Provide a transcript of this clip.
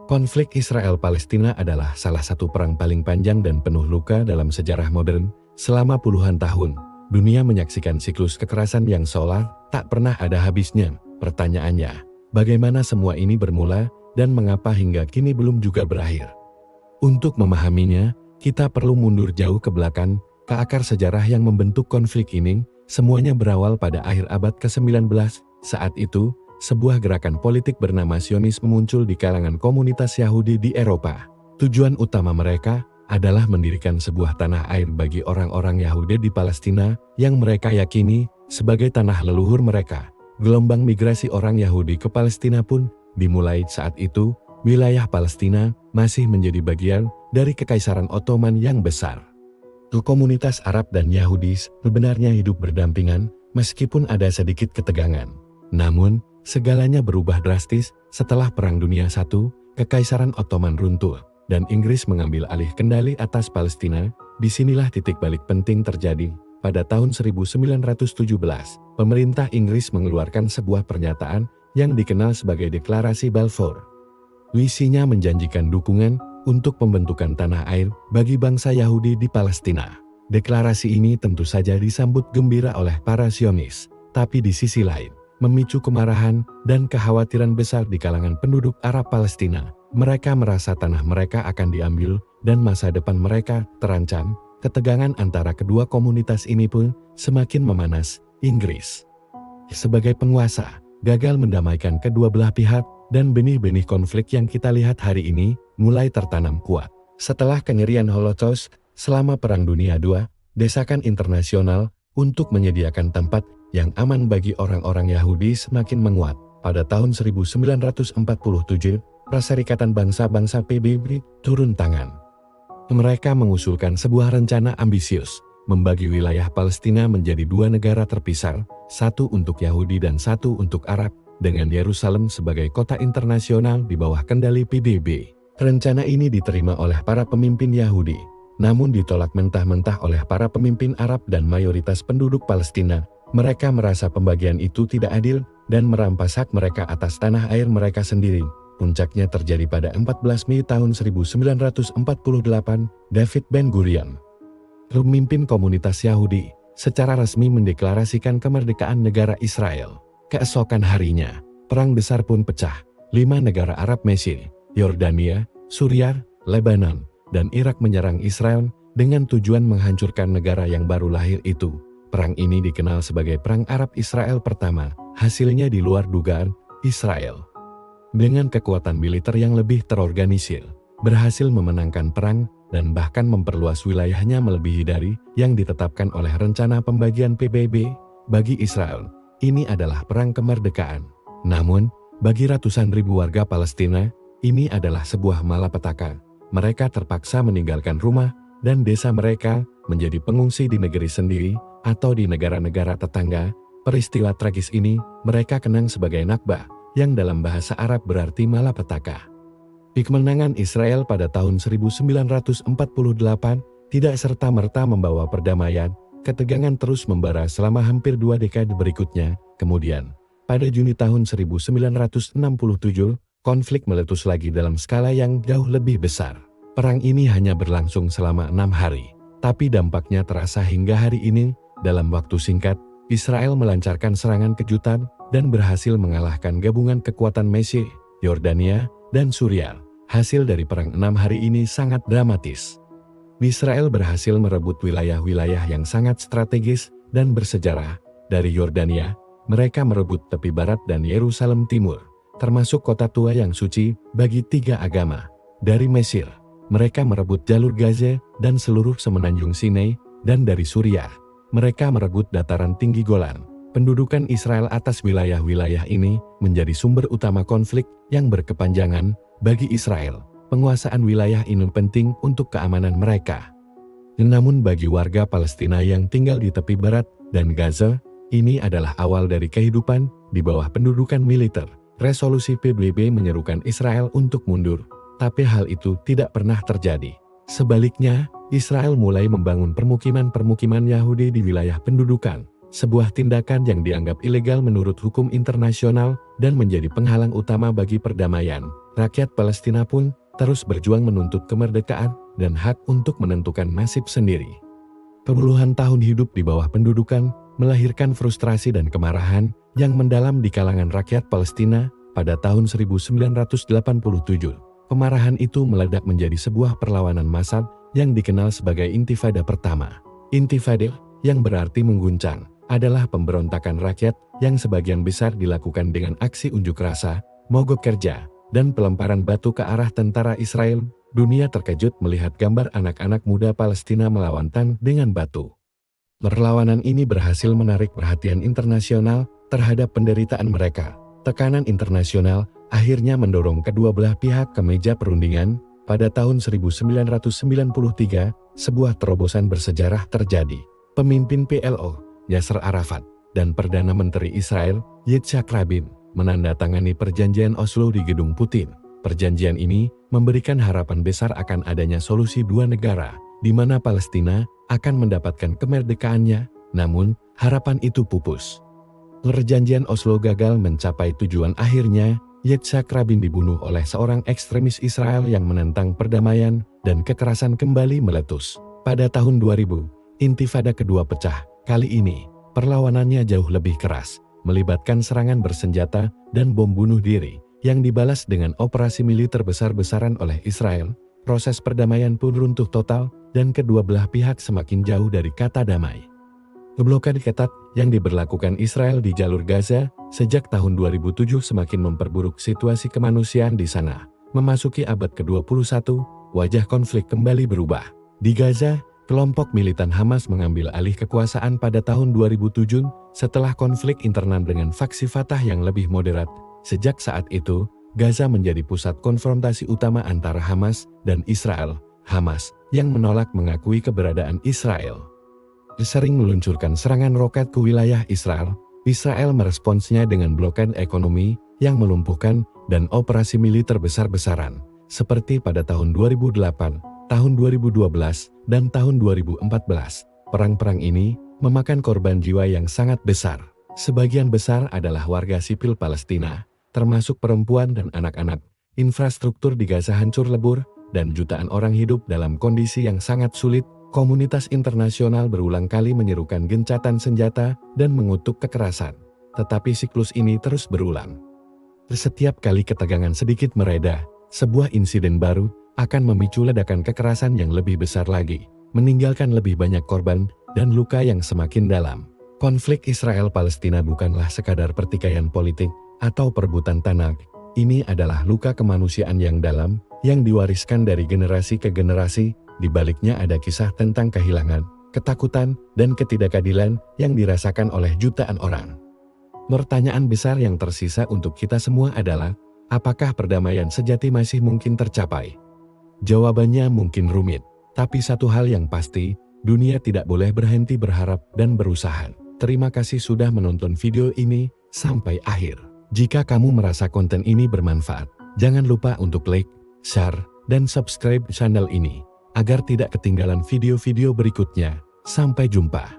Konflik Israel-Palestina adalah salah satu perang paling panjang dan penuh luka dalam sejarah modern. Selama puluhan tahun, dunia menyaksikan siklus kekerasan yang seolah tak pernah ada habisnya. Pertanyaannya, bagaimana semua ini bermula dan mengapa hingga kini belum juga berakhir? Untuk memahaminya, kita perlu mundur jauh ke belakang, ke akar sejarah yang membentuk konflik ini. Semuanya berawal pada akhir abad ke-19. Saat itu, sebuah gerakan politik bernama Zionisme muncul di kalangan komunitas Yahudi di Eropa. Tujuan utama mereka adalah mendirikan sebuah tanah air bagi orang-orang Yahudi di Palestina yang mereka yakini sebagai tanah leluhur mereka. Gelombang migrasi orang Yahudi ke Palestina pun dimulai saat itu. Wilayah Palestina masih menjadi bagian dari Kekaisaran Ottoman yang besar. Komunitas Arab dan Yahudi sebenarnya hidup berdampingan meskipun ada sedikit ketegangan. Namun, segalanya berubah drastis setelah Perang Dunia I. Kekaisaran Ottoman runtuh dan Inggris mengambil alih kendali atas Palestina. Disinilah titik balik penting terjadi. Pada tahun 1917, pemerintah Inggris mengeluarkan sebuah pernyataan yang dikenal sebagai Deklarasi Balfour. Isinya menjanjikan dukungan untuk pembentukan tanah air bagi bangsa Yahudi di Palestina. Deklarasi ini tentu saja disambut gembira oleh para Zionis, tapi di sisi lain, memicu kemarahan dan kekhawatiran besar di kalangan penduduk Arab Palestina. Mereka merasa tanah mereka akan diambil dan masa depan mereka terancam. Ketegangan antara kedua komunitas ini pun semakin memanas. Inggris, sebagai penguasa, gagal mendamaikan kedua belah pihak, dan benih-benih konflik yang kita lihat hari ini mulai tertanam kuat. Setelah kengerian Holocaust selama Perang Dunia II, desakan internasional untuk menyediakan tempat yang aman bagi orang-orang Yahudi semakin menguat. Pada tahun 1947, Perserikatan Bangsa-Bangsa PBB turun tangan. Mereka mengusulkan sebuah rencana ambisius, membagi wilayah Palestina menjadi dua negara terpisah, satu untuk Yahudi dan satu untuk Arab, dengan Yerusalem sebagai kota internasional di bawah kendali PBB. Rencana ini diterima oleh para pemimpin Yahudi, namun ditolak mentah-mentah oleh para pemimpin Arab dan mayoritas penduduk Palestina. Mereka merasa pembagian itu tidak adil dan merampas hak mereka atas tanah air mereka sendiri. Puncaknya terjadi pada 14 Mei tahun 1948, David Ben-Gurion, pemimpin komunitas Yahudi, secara resmi mendeklarasikan kemerdekaan negara Israel. Keesokan harinya, perang besar pun pecah. 5 negara Arab Mesir, Yordania, Suriah, Lebanon, dan Irak menyerang Israel dengan tujuan menghancurkan negara yang baru lahir itu. Perang ini dikenal sebagai Perang Arab Israel pertama. Hasilnya di luar dugaan, Israel, dengan kekuatan militer yang lebih terorganisir, berhasil memenangkan perang dan bahkan memperluas wilayahnya melebihi dari yang ditetapkan oleh rencana pembagian PBB bagi Israel. Ini adalah perang kemerdekaan. Namun, bagi ratusan ribu warga Palestina, ini adalah sebuah malapetaka. Mereka terpaksa meninggalkan rumah dan desa mereka menjadi pengungsi di negeri sendiri atau di negara-negara tetangga. Peristiwa tragis ini mereka kenang sebagai Nakba, yang dalam bahasa Arab berarti malapetaka. Kemenangan Israel pada tahun 1948 tidak serta-merta membawa perdamaian. Ketegangan terus membara selama hampir 2 dekade berikutnya. Kemudian, pada Juni tahun 1967, konflik meletus lagi dalam skala yang jauh lebih besar. Perang ini hanya berlangsung selama 6 hari, tapi dampaknya terasa hingga hari ini. Dalam waktu singkat, Israel melancarkan serangan kejutan dan berhasil mengalahkan gabungan kekuatan Mesir, Yordania, dan Suriah. Hasil dari perang 6 hari ini sangat dramatis. Israel berhasil merebut wilayah-wilayah yang sangat strategis dan bersejarah. Dari Yordania, mereka merebut tepi barat dan Yerusalem timur, termasuk kota tua yang suci bagi 3 agama. Dari Mesir, mereka merebut jalur Gaza dan seluruh semenanjung Sinai, dan dari Suriah, mereka merebut dataran tinggi Golan. Pendudukan Israel atas wilayah-wilayah ini menjadi sumber utama konflik yang berkepanjangan bagi Israel. Penguasaan wilayah ini penting untuk keamanan mereka. Namun bagi warga Palestina yang tinggal di tepi barat dan Gaza, ini adalah awal dari kehidupan di bawah pendudukan militer. Resolusi PBB menyerukan Israel untuk mundur, tapi hal itu tidak pernah terjadi. Sebaliknya, Israel mulai membangun permukiman-permukiman Yahudi di wilayah pendudukan. Sebuah tindakan yang dianggap ilegal menurut hukum internasional dan menjadi penghalang utama bagi perdamaian. rakyat Palestina pun terus berjuang menuntut kemerdekaan dan hak untuk menentukan nasib sendiri. Puluhan tahun hidup di bawah pendudukan melahirkan frustrasi dan kemarahan yang mendalam di kalangan rakyat Palestina. Pada tahun 1987, kemarahan itu meledak menjadi sebuah perlawanan massal yang dikenal sebagai Intifada pertama. Intifada, yang berarti mengguncang, adalah pemberontakan rakyat yang sebagian besar dilakukan dengan aksi unjuk rasa, mogok kerja, dan pelemparan batu ke arah tentara Israel. Dunia terkejut melihat gambar anak-anak muda Palestina melawan tank dengan batu. Perlawanan ini berhasil menarik perhatian internasional terhadap penderitaan mereka. Tekanan internasional akhirnya mendorong kedua belah pihak ke meja perundingan. Pada tahun 1993, sebuah terobosan bersejarah terjadi. Pemimpin PLO, Yasser Arafat, dan Perdana Menteri Israel, Yitzhak Rabin, menandatangani Perjanjian Oslo di Gedung Putin. Perjanjian ini memberikan harapan besar akan adanya solusi dua negara, di mana Palestina akan mendapatkan kemerdekaannya, namun harapan itu pupus. Perjanjian Oslo gagal mencapai tujuan. Akhirnya, Yitzhak Rabin dibunuh oleh seorang ekstremis Israel yang menentang perdamaian, dan kekerasan kembali meletus. Pada tahun 2000, Intifada kedua pecah. Kali ini, perlawanannya jauh lebih keras, melibatkan serangan bersenjata dan bom bunuh diri, yang dibalas dengan operasi militer besar-besaran oleh Israel. Proses perdamaian pun runtuh total, dan kedua belah pihak semakin jauh dari kata damai. Blokade ketat yang diberlakukan Israel di jalur Gaza sejak tahun 2007 semakin memperburuk situasi kemanusiaan di sana. Memasuki abad ke-21, wajah konflik kembali berubah. Di Gaza, kelompok militan Hamas mengambil alih kekuasaan pada tahun 2007 setelah konflik internal dengan faksi Fatah yang lebih moderat. Sejak saat itu, Gaza menjadi pusat konfrontasi utama antara Hamas dan Israel. Hamas yang menolak mengakui keberadaan Israel sering meluncurkan serangan roket ke wilayah Israel. Israel meresponsnya dengan blokade ekonomi yang melumpuhkan dan operasi militer besar-besaran, seperti pada tahun 2008, tahun 2012, dan tahun 2014. Perang-perang ini memakan korban jiwa yang sangat besar. Sebagian besar adalah warga sipil Palestina, termasuk perempuan dan anak-anak. Infrastruktur di Gaza hancur lebur, dan jutaan orang hidup dalam kondisi yang sangat sulit. Komunitas internasional berulang kali menyerukan gencatan senjata dan mengutuk kekerasan. Tetapi siklus ini terus berulang. Setiap kali ketegangan sedikit mereda, sebuah insiden baru akan memicu ledakan kekerasan yang lebih besar lagi, meninggalkan lebih banyak korban dan luka yang semakin dalam. Konflik Israel-Palestina bukanlah sekadar pertikaian politik atau perebutan tanah. Ini adalah luka kemanusiaan yang dalam, yang diwariskan dari generasi ke generasi. Di baliknya ada kisah tentang kehilangan, ketakutan, dan ketidakadilan yang dirasakan oleh jutaan orang. Pertanyaan besar yang tersisa untuk kita semua adalah, apakah perdamaian sejati masih mungkin tercapai? Jawabannya mungkin rumit, tapi satu hal yang pasti, dunia tidak boleh berhenti berharap dan berusaha. Terima kasih sudah menonton video ini sampai akhir. Jika kamu merasa konten ini bermanfaat, jangan lupa untuk like, share, dan subscribe channel ini, agar tidak ketinggalan video-video berikutnya. Sampai jumpa.